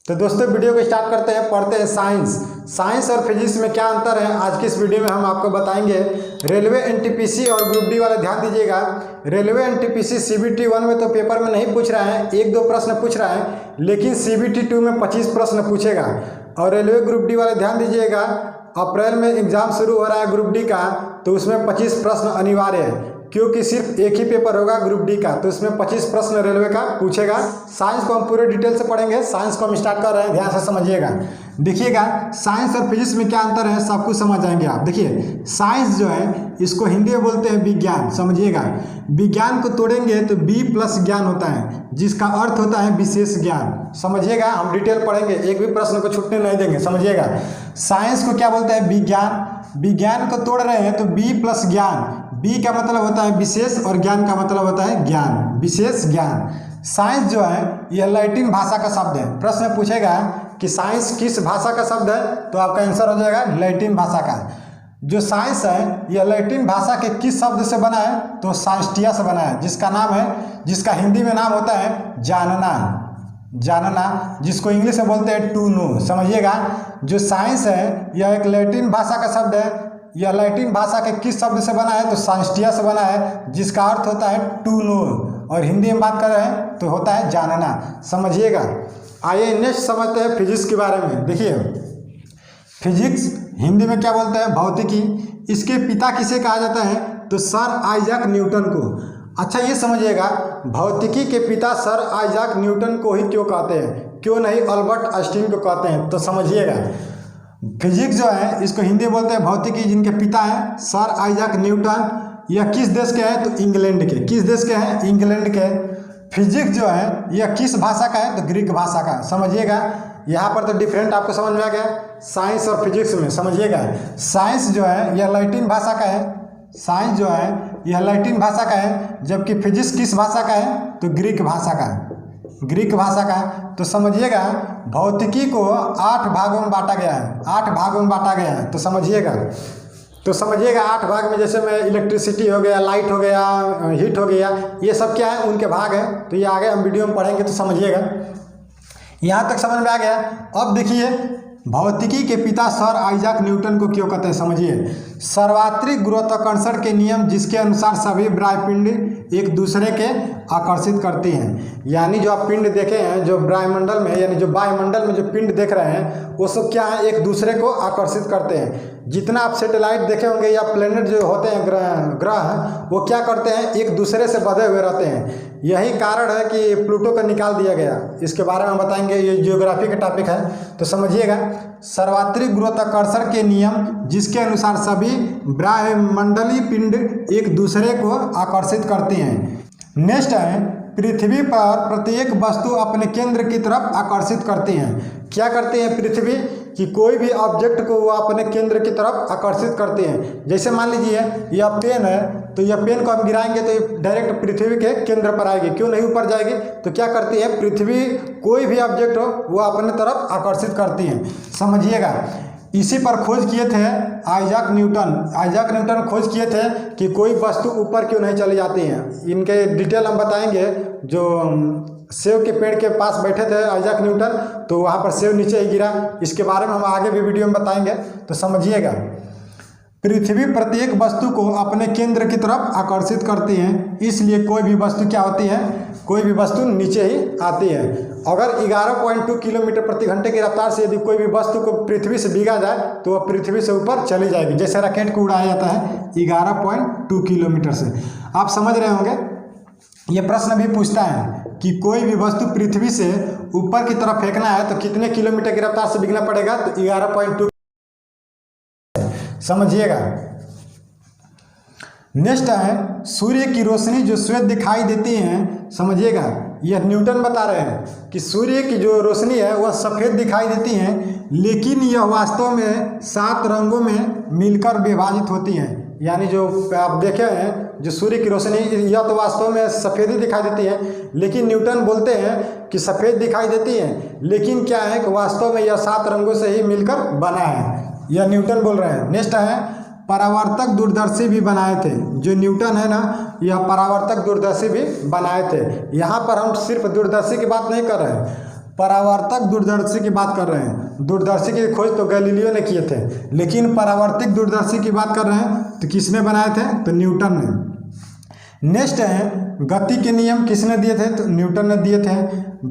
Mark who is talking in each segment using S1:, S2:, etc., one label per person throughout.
S1: तो दोस्तों वीडियो को स्टार्ट करते हैं। पढ़ते हैं साइंस और फिजिक्स में क्या अंतर है, आज की इस वीडियो में हम आपको बताएंगे। रेलवे एनटीपीसी और ग्रुप डी वाले ध्यान दीजिएगा। रेलवे एनटीपीसी सीबीटी 1 में तो पेपर में नहीं पूछ रहा है, एक दो प्रश्न पूछ रहा है, लेकिन सीबीटी 2 में 25 प्रश्न पूछेगा। और रेलवे ग्रुप डी वाले ध्यान दीजिएगा, अप्रैल में एग्जाम शुरू हो रहा है ग्रुप डी का, तो उसमें 25 प्रश्न अनिवार्य है, क्योंकि सिर्फ एक ही पेपर होगा ग्रुप डी का, तो इसमें 25 प्रश्न रेलवे का पूछेगा। साइंस को हम पूरे डिटेल से पढ़ेंगे। साइंस को हम स्टार्ट कर रहे हैं, ध्यान से समझिएगा। देखिएगा साइंस और फिजिक्स में क्या अंतर है, सब कुछ समझ जाएंगे आप। देखिए साइंस जो है इसको हिंदी में बोलते हैं विज्ञान, समझिएगा। विज्ञान को तोड़ेंगे तो बी प्लस ज्ञान होता है, जिसका अर्थ होता है विशेष ज्ञान, समझिएगा। हम डिटेल पढ़ेंगे, एक भी प्रश्न को छूटने नहीं देंगे, समझिएगा। साइंस को क्या बोलते हैं, विज्ञान। विज्ञान को तोड़ रहे हैं तो बी प्लस ज्ञान, बी का मतलब होता है विशेष और ज्ञान का मतलब होता है ज्ञान, विशेष ज्ञान। साइंस जो है यह लैटिन भाषा का शब्द है। प्रश्न पूछेगा कि साइंस किस भाषा का शब्द है, तो आपका आंसर हो जाएगा लैटिन भाषा का। जो साइंस है यह लैटिन भाषा के किस शब्द से बना है, तो साइंटिया से बना है, जिसका नाम है, जिसका हिंदी में नाम होता है जानना, जानना, जिसको इंग्लिश में बोलते हैं टू नो, समझिएगा। जो साइंस है यह एक लैटिन भाषा का शब्द है। यह लैटिन भाषा के किस शब्द से बना है, तो साइंटिया से बना है, जिसका अर्थ होता है टू नो, और हिंदी में बात कर रहे हैं तो होता है जानना, समझिएगा। आइए नेक्स्ट समझते हैं फिजिक्स के बारे में। देखिए फिजिक्स हिंदी में क्या बोलते हैं, भौतिकी। इसके पिता किसे कहा जाता है, तो सर आइजैक न्यूटन को। अच्छा ये समझिएगा, भौतिकी के पिता सर आइजैक न्यूटन को ही क्यों कहते हैं, क्यों नहीं अल्बर्ट आइंस्टीन को कहते हैं, तो समझिएगा। फिजिक्स जो है इसको हिंदी में बोलते हैं भौतिकी, जिनके पिता हैं सर आइजैक न्यूटन। यह किस देश के हैं, तो इंग्लैंड के। किस देश के हैं, इंग्लैंड के। फिजिक्स जो है यह किस भाषा का है, तो ग्रीक भाषा का, समझिएगा। यहाँ पर तो डिफरेंट आपको समझ में आ गया साइंस और फिजिक्स में, समझिएगा। साइंस जो है यह लैटिन भाषा का है, साइंस जो है यह लैटिन भाषा का है, जबकि फिजिक्स किस भाषा का है, तो ग्रीक भाषा का है, ग्रीक भाषा का है। तो समझिएगा भौतिकी को 8 भागों में बांटा गया है, 8 भागों में बांटा गया है, तो समझिएगा। तो समझिएगा 8 भाग में, जैसे में इलेक्ट्रिसिटी हो गया, लाइट हो गया, हीट हो गया, ये सब क्या है, उनके भाग हैं। तो ये आगे हम वीडियो में पढ़ेंगे, तो समझिएगा। यहाँ तक समझ में आ गया। अब देखिए भौतिकी के पिता सर आइजैक न्यूटन को क्यों कहते हैं, समझिए। सर्वात्रिक गुरुत्वाकर्षण के नियम, जिसके अनुसार सभी ब्रह्मांड एक दूसरे के आकर्षित करते हैं। यानी जो आप पिंड देखे हैं, जो ब्रह्मंडल में यानी जो वायुमंडल में जो पिंड देख रहे हैं, वो सब क्या है, एक दूसरे को आकर्षित करते हैं। जितना आप सैटेलाइट देखे होंगे या प्लेनेट जो होते हैं, ग्रह, वो क्या करते हैं, एक दूसरे से बंधे हुए रहते हैं। यही कारण है कि प्लूटो को निकाल दिया गया। इसके बारे में हम बताएंगे, ये जियोग्राफी का टॉपिक है, तो समझिएगा। सर्वात्रिक गुरुत्वाकर्षण के नियम, जिसके अनुसार सभी ब्रह्मंडलीय पिंड एक दूसरे को आकर्षित करते हैं। नेक्स्ट है पृथ्वी पर प्रत्येक वस्तु अपने केंद्र की तरफ आकर्षित करती हैं। क्या करते हैं पृथ्वी, कि कोई भी ऑब्जेक्ट को वो अपने केंद्र की तरफ आकर्षित करते हैं। जैसे मान लीजिए यह पेन है, तो यह पेन को हम गिराएंगे तो ये डायरेक्ट पृथ्वी के केंद्र पर आएगी, क्यों नहीं ऊपर जाएगी। तो क्या करती है पृथ्वी, कोई भी ऑब्जेक्ट हो वो अपने तरफ आकर्षित करती हैं, समझिएगा। इसी पर खोज किए थे आइजैक न्यूटन। आइजैक न्यूटन खोज किए थे कि कोई वस्तु ऊपर क्यों नहीं चली जाती हैं। इनके डिटेल हम बताएंगे। जो सेब के पेड़ के पास बैठे थे आइजैक न्यूटन, तो वहाँ पर सेब नीचे ही गिरा। इसके बारे में हम आगे भी वीडियो में बताएंगे, तो समझिएगा। पृथ्वी प्रत्येक वस्तु को अपने केंद्र की तरफ आकर्षित करती है, इसलिए कोई भी वस्तु क्या होती है, कोई भी वस्तु नीचे ही आती है। अगर 11.2 किलोमीटर प्रति घंटे की रफ्तार से यदि कोई भी वस्तु को पृथ्वी से भीगा जाए, तो वह पृथ्वी से ऊपर चली जाएगी। जैसे रॉकेट को उड़ाया जाता है 11.2 किलोमीटर से, आप समझ रहे होंगे। ये प्रश्न भी पूछता है कि कोई भी वस्तु पृथ्वी से ऊपर की तरफ फेंकना है तो कितने किलोमीटर की रफ्तार से भीगना पड़ेगा, तो 11.2, समझिएगा। नेक्स्ट है सूर्य की रोशनी जो श्वेत दिखाई देती है, समझिएगा। यह न्यूटन बता रहे हैं कि सूर्य की जो रोशनी है वह सफ़ेद दिखाई देती है, लेकिन यह वास्तव में 7 रंगों में मिलकर विभाजित होती है। यानी जो आप देखे हैं जो सूर्य की रोशनी, यह तो वास्तव में सफ़ेद ही दिखाई देती है, लेकिन न्यूटन बोलते हैं कि सफ़ेद दिखाई देती है, लेकिन क्या है कि वास्तव में यह 7 रंगों से ही मिलकर बना है। यह न्यूटन बोल रहे हैं। नेक्स्ट है परावर्तक दूरदर्शी भी बनाए थे। जो न्यूटन है ना, यह परावर्तक दूरदर्शी भी बनाए थे। यहाँ पर हम सिर्फ दूरदर्शी की बात नहीं कर रहे हैं, परावर्तक दूरदर्शी की बात कर रहे हैं। दूरदर्शी की खोज तो गैलीलियो ने किए थे, लेकिन परावर्तिक दूरदर्शी की बात कर रहे हैं तो किसने बनाए थे? तो न्यूटन ने। नेक्स्ट है गति के नियम किसने दिए थे? तो न्यूटन ने दिए थे।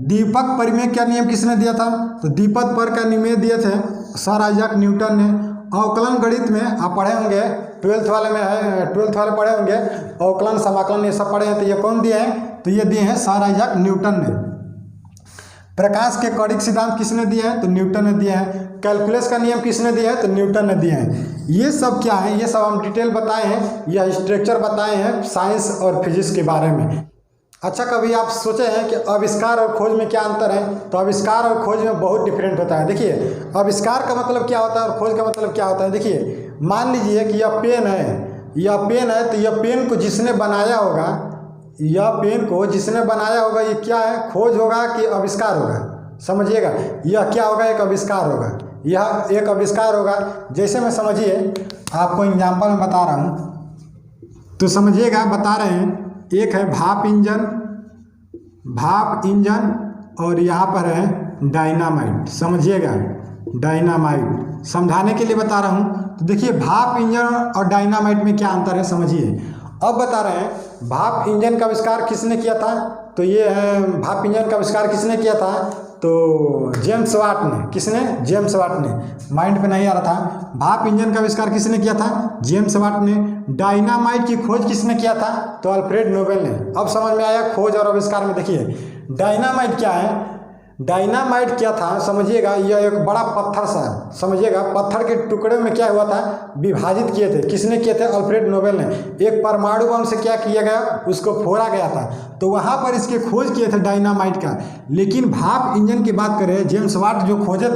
S1: दीपक परिमेय का नियम किसने दिया था? तो दीपक पर का नियम दिए थे सर आइजैक न्यूटन ने। अवकलन गणित में आप पढ़े होंगे, 12th वाले में है, 12th वाले पढ़े होंगे, अवकलन समाकलन ये सब पढ़े हैं। तो ये कौन दिए हैं? तो ये दिए हैं सर आइजैक न्यूटन ने। प्रकाश के कौणिक सिद्धांत किसने दिए हैं? तो न्यूटन ने दिए हैं। कैलकुलस का नियम किसने दिया है? तो न्यूटन ने दिए हैं। ये सब क्या है? ये सब हम डिटेल बताए हैं, यह स्ट्रक्चर बताए हैं साइंस और फिजिक्स के बारे में। अच्छा, कभी आप सोचे हैं कि आविष्कार और खोज में क्या अंतर है? तो आविष्कार और खोज में बहुत डिफरेंट होता है। देखिए, आविष्कार का मतलब क्या होता है और खोज का मतलब क्या होता है। देखिए, मान लीजिए कि यह पेन है, यह पेन है, तो यह पेन को जिसने बनाया होगा, यह पेन को जिसने बनाया होगा, ये क्या है? खोज होगा कि आविष्कार होगा? समझिएगा, यह क्या होगा? एक आविष्कार होगा, यह एक आविष्कार होगा। जैसे मैं समझिए आपको एग्जाम्पल में बता रहा हूँ, तो समझिएगा, बता रहे हैं। एक है भाप इंजन और यहाँ पर है डायनामाइट। समझिएगा, डायनामाइट समझाने के लिए बता रहा हूँ। तो देखिए, भाप इंजन और डायनामाइट में क्या अंतर है समझिए। अब बता रहे हैं भाप इंजन का आविष्कार किसने किया था? तो ये है भाप इंजन का आविष्कार किसने किया था? तो जेम्स वाट ने। किसने? जेम्स वाट ने। माइंड पे नहीं आ रहा था। भाप इंजन का आविष्कार किसने किया था? जेम्स वाट ने। डायनामाइट की खोज किसने किया था? तो अल्फ्रेड नोबेल ने। अब समझ में आया खोज और आविष्कार में। देखिए, डायनामाइट क्या है? डायनामाइट क्या था समझिएगा, यह एक बड़ा पत्थर सा, समझिएगा, पत्थर के टुकड़े में क्या हुआ था? विभाजित किए थे। किसने किए थे? अल्फ्रेड नोबेल ने। एक परमाणु बम से क्या किया गया? उसको फोड़ा गया था। तो वहाँ पर इसके खोज किए थे डायनामाइट का। लेकिन भाप इंजन की बात करें, जेम्स वाट जो खोजे,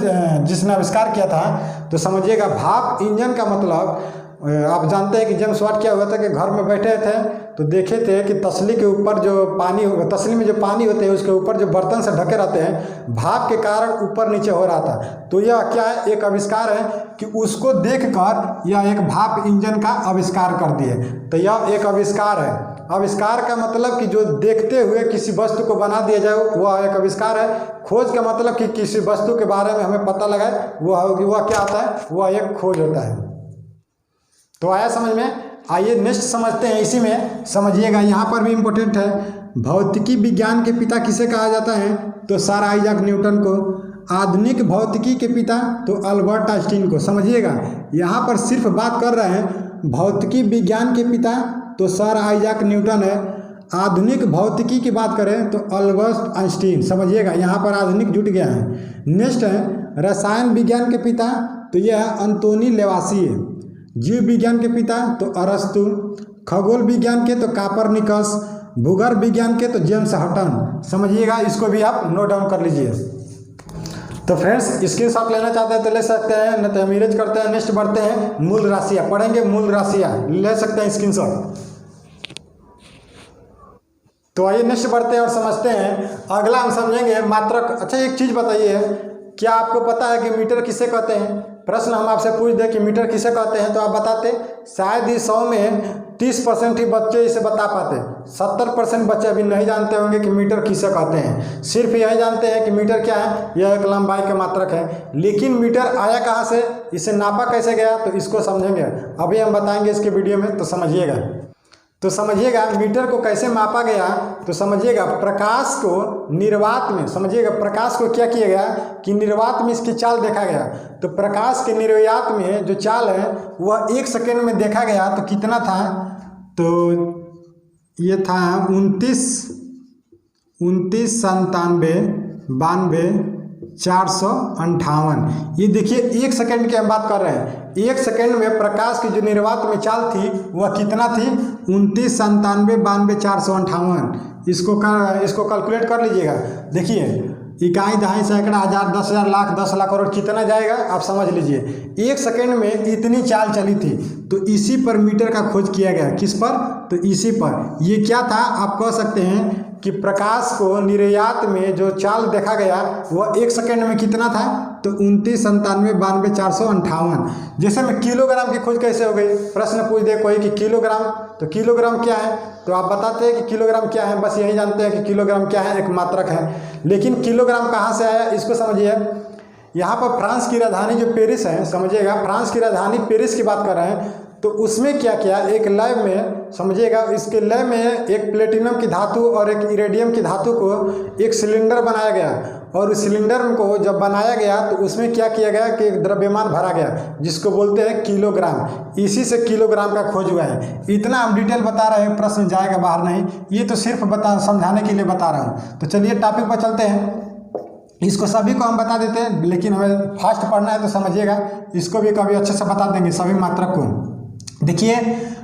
S1: जिसने आविष्कार किया था, तो समझिएगा भाप इंजन का मतलब, आप जानते हैं कि जेम्स वाट क्या हुआ था कि घर में बैठे थे तो देखे थे कि तसली के ऊपर जो पानी, तसली में जो पानी होते हैं उसके ऊपर जो बर्तन से ढके रहते हैं, भाप के कारण ऊपर नीचे हो रहा था। तो यह क्या है? एक आविष्कार है कि उसको देखकर यह एक भाप इंजन का आविष्कार कर दिए। तो यह एक आविष्कार है। आविष्कार का मतलब कि जो देखते हुए किसी वस्तु को बना दिया जाए, वह एक आविष्कार है। खोज का मतलब कि किसी वस्तु के बारे में हमें पता लगाए, वह क्या होता है? वह एक खोज होता है। तो आया समझ में? आइए नेक्स्ट समझते हैं। इसी में समझिएगा, यहाँ पर भी इम्पोर्टेंट है। भौतिकी विज्ञान के पिता किसे कहा जाता है? तो सर आइजैक न्यूटन को। आधुनिक भौतिकी के पिता? तो अल्बर्ट आइंस्टीन को। समझिएगा, यहाँ पर सिर्फ बात कर रहे हैं भौतिकी विज्ञान के पिता तो सर आइजैक न्यूटन है। आधुनिक भौतिकी की बात करें तो अल्बर्ट आइंस्टीन। समझिएगा, यहाँ पर आधुनिक जुट गया है। नेक्स्ट है रसायन विज्ञान के पिता, तो यह है अंतोनी लेवासिए। जीव विज्ञान के पिता तो अरस्तु। खगोल विज्ञान के तो कापरनिकस। भूगर्भ विज्ञान के तो जेम्स हटन। समझिएगा, इसको भी आप नोट डाउन कर लीजिए। तो फ्रेंड्स, स्क्रीनशॉट लेना चाहते हैं तो ले सकते हैं, नहीं तो हम इरेज करते हैं। नेक्स्ट बढ़ते हैं, मूल राशियाँ पढ़ेंगे। मूल राशियाँ ले सकते हैं स्क्रीनशॉट। तो आइए नेक्स्ट बढ़ते हैं और समझते हैं। अगला हम समझेंगे मात्रक। अच्छा, एक चीज़ बताइए, क्या आपको पता है कि मीटर किसे कहते हैं? प्रश्न हम आपसे पूछ दें कि मीटर किसे कहते हैं, तो आप बताते शायद ही 100 में 30% ही बच्चे इसे बता पाते। 70% बच्चे अभी नहीं जानते होंगे कि मीटर किसे कहते हैं। सिर्फ यही जानते हैं कि मीटर क्या है, यह एक लंबाई का मात्रक है। लेकिन मीटर आया कहाँ से, इसे नापा कैसे गया, तो इसको समझेंगे। अभी हम बताएंगे इसके वीडियो में, तो समझिएगा। तो समझिएगा मीटर को कैसे मापा गया। तो समझिएगा, प्रकाश को निर्वात में, समझिएगा प्रकाश को क्या किया गया कि निर्वात में इसकी चाल देखा गया। तो प्रकाश के निर्वात में जो चाल है वह 1 सेकेंड में देखा गया। तो कितना था? तो ये था 29,97,92,458। ये देखिए 1 सेकेंड की हम बात कर रहे हैं। 1 सेकेंड में प्रकाश की जो निर्वात में चाल थी वह कितना थी? 29,97,92,458। इसको कैलकुलेट कर लीजिएगा। देखिए, इकाई, दहाई, सैकड़ा, हज़ार, 10,000, लाख, 10 लाख करोड़ कितना जाएगा आप समझ लीजिए। 1 सेकेंड में इतनी चाल चली थी। तो इसी पर मीटर का खोज किया गया। किस पर? तो इसी पर। ये क्या था, आप कह सकते हैं कि प्रकाश को निर्यात में जो चाल देखा गया वह 1 सेकंड में कितना था, तो 29, 97, 92, 458। जैसे में किलोग्राम की खोज कैसे हो गई, प्रश्न पूछ दे कोई कि किलोग्राम, तो किलोग्राम क्या है, तो आप बताते हैं कि किलोग्राम क्या है, बस यही जानते हैं कि किलोग्राम क्या है, एक मात्रक है। लेकिन किलोग्राम कहाँ से आया इसको समझिए। यहाँ पर फ्रांस की राजधानी जो पेरिस है, समझिएगा फ्रांस की राजधानी पेरिस की बात कर रहे हैं, तो उसमें क्या किया, एक लैब में, समझिएगा इसके लैब में एक प्लेटिनम की धातु और एक इरेडियम की धातु को एक सिलेंडर बनाया गया, और उस सिलेंडर को जब बनाया गया तो उसमें क्या किया गया कि एक द्रव्यमान भरा गया जिसको बोलते हैं किलोग्राम। इसी से किलोग्राम का खोज हुआ है। इतना हम डिटेल बता रहे हैं, प्रश्न जाएगा बाहर नहीं, ये तो सिर्फ समझाने के लिए बता रहा हूँ। तो चलिए टॉपिक पर चलते हैं। इसको सभी को हम बता देते हैं, लेकिन हमें फास्ट पढ़ना है तो समझिएगा, इसको भी कभी अच्छे से बता देंगे सभी मात्रक को। देखिए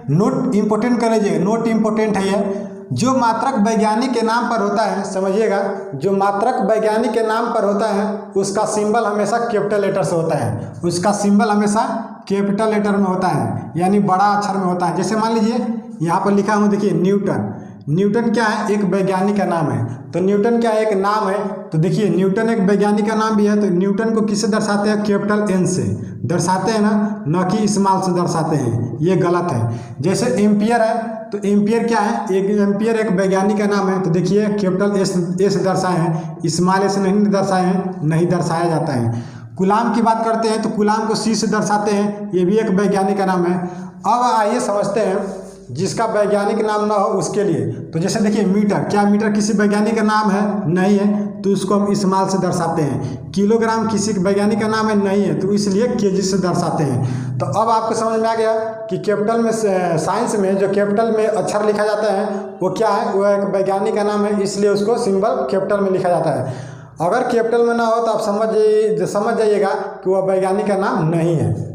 S1: नोट इम्पोर्टेंट कर लीजिए, नोट इम्पोर्टेंट है ये। जो मात्रक वैज्ञानिक के नाम पर होता है, समझिएगा जो मात्रक वैज्ञानिक के नाम पर होता है उसका सिंबल हमेशा कैपिटल लेटर से होता है, उसका सिंबल हमेशा कैपिटल लेटर में होता है, यानी बड़ा अक्षर में होता है। जैसे मान लीजिए यहाँ पर लिखा हूँ, देखिए न्यूटन। न्यूटन क्या है, एक वैज्ञानिक का नाम है। तो न्यूटन क्या है, एक नाम है। तो देखिए न्यूटन एक वैज्ञानिक का नाम भी है। तो न्यूटन को किससे दर्शाते हैं, कैपिटल एन से दर्शाते हैं ना, न कि स्मॉल से दर्शाते हैं, ये गलत है। जैसे एम्पियर है, तो एम्पियर क्या है, एक एम्पियर एक वैज्ञानिक का नाम है। तो देखिए कैपिटल एस दर्शाए हैं, स्मॉल एस नहीं दर्शाए हैं, नहीं दर्शाया जाता है। कूलाम की बात करते हैं तो कूलाम को सी से दर्शाते हैं, ये भी एक वैज्ञानिक का नाम है। अब आइए समझते हैं जिसका वैज्ञानिक नाम ना हो उसके लिए। तो जैसे देखिए मीटर, क्या मीटर किसी वैज्ञानिक का नाम है, नहीं है, तो उसको हम स्मॉल से दर्शाते हैं। किलोग्राम किसी वैज्ञानिक का नाम है, नहीं है, तो इसलिए केजी से दर्शाते हैं। तो अब आपको समझ में आ गया कि कैपिटल में, साइंस में जो कैपिटल में अक्षर लिखा जाता है वो क्या है, वो एक वैज्ञानिक का नाम है, इसलिए उसको सिंबल कैपिटल में लिखा जाता है। अगर कैपिटल में ना हो तो आप समझ जाइएगा कि वह वैज्ञानिक का नाम नहीं है।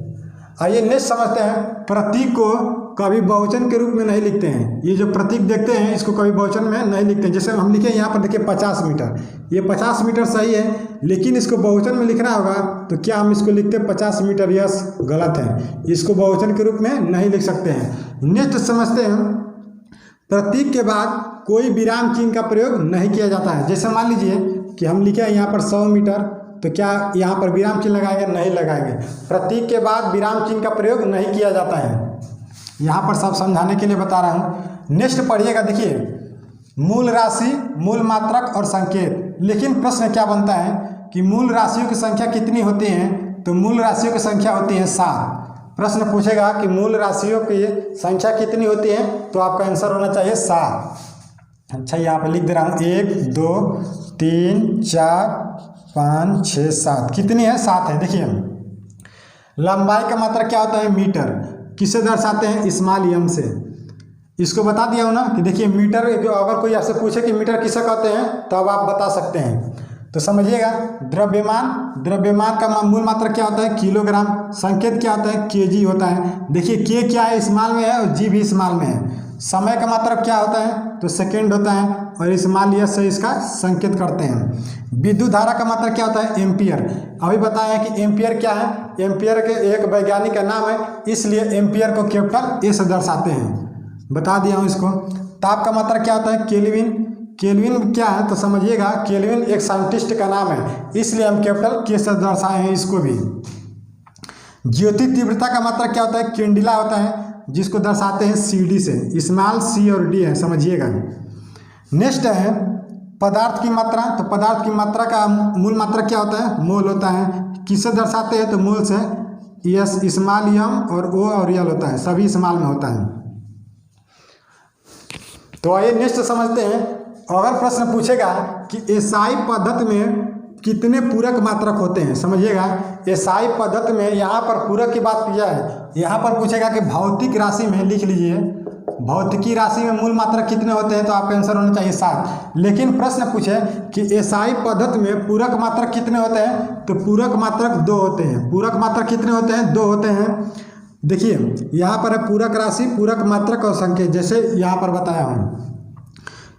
S1: आइए नेक्स्ट समझते हैं। प्रतीक को कभी बहुवचन के रूप में नहीं लिखते हैं। ये जो प्रतीक देखते हैं इसको कभी बहुवचन में नहीं लिखते हैं। जैसे हम लिखे यहाँ पर देखिए 50 मीटर, ये 50 मीटर सही है, लेकिन इसको बहुवचन में लिखना होगा तो क्या हम इसको लिखते हैं 50 मीटर, यस गलत है, इसको बहुवचन के रूप में नहीं लिख सकते हैं। नेक्स्ट समझते हैं, प्रतीक के बाद कोई विराम चिन्ह का प्रयोग नहीं किया जाता है। जैसे मान लीजिए कि हम लिखे यहाँ पर 100 मीटर, तो क्या यहाँ पर विराम चिन्ह लगाएंगे, नहीं लगाएंगे। प्रतीक के बाद विराम चिन्ह का प्रयोग नहीं किया जाता है। यहाँ पर सब समझाने के लिए बता रहा हूँ। नेक्स्ट पढ़िएगा, देखिए मूल राशि, मूल मात्रक और संकेत। लेकिन प्रश्न क्या बनता है कि मूल राशियों की संख्या कितनी होती है, तो मूल राशियों की संख्या होती है 7। प्रश्न पूछेगा कि मूल राशियों की संख्या कितनी होती है, तो आपका आंसर होना चाहिए 7। अच्छा यहाँ पर लिख दे रहा हूँ 1 2 3 4 5 6 7, कितनी है, 7 है। देखिए लंबाई का मात्रक क्या होता है, मीटर, किससे दर्शाते हैं, स्मॉल एम से। इसको बता दिया हूँ ना कि देखिए मीटर, अगर कोई आपसे पूछे कि मीटर किसे कहते हैं तो अब आप बता सकते हैं। तो समझिएगा द्रव्यमान, द्रव्यमान का मूल मात्रक क्या होता है, किलोग्राम। संकेत क्या होता है, केजी होता है। देखिए के क्या है, स्मॉल में है और जी भी स्मॉल में है। समय का मात्रक क्या होता है, तो सेकेंड होता है, और स्मॉल एस से इसका संकेत करते हैं। विद्युत धारा का मात्रक क्या होता है, एम्पियर। अभी बताया कि एम्पियर क्या है, एम्पियर के एक वैज्ञानिक का नाम है, इसलिए एम्पियर को कैपिटल ए से दर्शाते हैं, बता दिया हूँ इसको। ताप का मात्रक क्या होता है, केल्विन। केल्विन क्या है, तो समझिएगा केल्विन एक साइंटिस्ट का नाम है, इसलिए हम कैपिटल के से दर्शाए हैं इसको भी। ज्योति तीव्रता का मात्रक क्या होता है, कैंडिला होता है, जिसको दर्शाते हैं CD से, स्मॉल C और D है, समझिएगा। नेक्स्ट है पदार्थ की मात्रा। तो पदार्थ की मात्रा का मूल मात्रक क्या होता है, मोल होता है। किससे दर्शाते हैं, तो मोल से, यस स्मॉल एम और O और L होता है, सभी स्मॉल में होता है। तो आइए नेक्स्ट समझते हैं। अगर प्रश्न पूछेगा कि SI पद्धति में कितने पूरक मात्रक होते हैं, समझिएगा SI पद्धति में यहाँ पर पूरक की बात किया है। यहाँ पर पूछेगा कि भौतिक राशि में, लिख लीजिए भौतिकी राशि में मूल मात्रक कितने होते हैं, तो आपका आंसर होना चाहिए 7। लेकिन प्रश्न पूछे कि SI पद्धति में पूरक मात्रक कितने होते हैं, तो पूरक मात्रक 2 होते हैं। पूरक मात्रक कितने होते हैं, 2 होते हैं। देखिए यहाँ पर है पूरक राशि, पूरक मात्रक और संकेत, जैसे यहाँ पर बताया हूँ।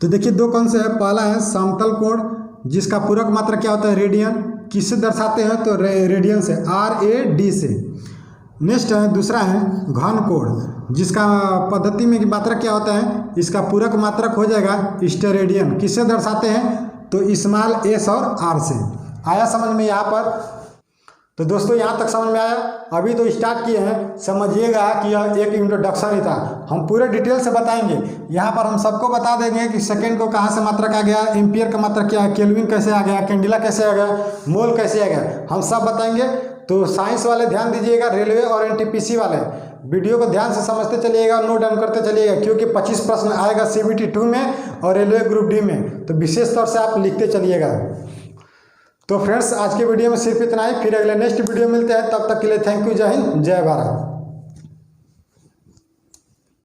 S1: तो देखिए 2 कौन से है, पहला है समतल कोण, जिसका पूरक मात्रक क्या होता है, रेडियन। किससे दर्शाते हैं, तो रेडियन से, RAD से। नेक्स्ट है दूसरा है घन कोण। जिसका पद्धति में की मात्रक क्या होता है, इसका पूरक मात्रक हो जाएगा स्टेरेडियन। किससे दर्शाते हैं, तो स्मॉल एस और आर से। आया समझ में यहाँ पर? तो दोस्तों यहाँ तक समझ में आया। अभी तो स्टार्ट किए हैं, समझिएगा कि यह एक इंट्रोडक्शन ही था। हम पूरे डिटेल से बताएंगे। यहाँ पर हम सबको बता देंगे कि सेकंड को कहाँ से मात्रक आ गया, एम्पियर का मात्रक क्या है, केल्विन कैसे आ गया, कैंडिला कैसे आ गया, मोल कैसे आ गया, हम सब बताएंगे। तो साइंस वाले ध्यान दीजिएगा, रेलवे और एनटीपीसी वाले वीडियो को ध्यान से समझते चलिएगा, नोट डाउन करते चलिएगा, क्योंकि 25 प्रश्न आएगा CBT 2 में और रेलवे ग्रुप डी में। तो विशेष तौर से आप लिखते चलिएगा। तो फ्रेंड्स आज के वीडियो में सिर्फ इतना ही, फिर अगले नेक्स्ट वीडियो मिलते हैं। तब तक के लिए थैंक यू, जय हिंद, जय भारत।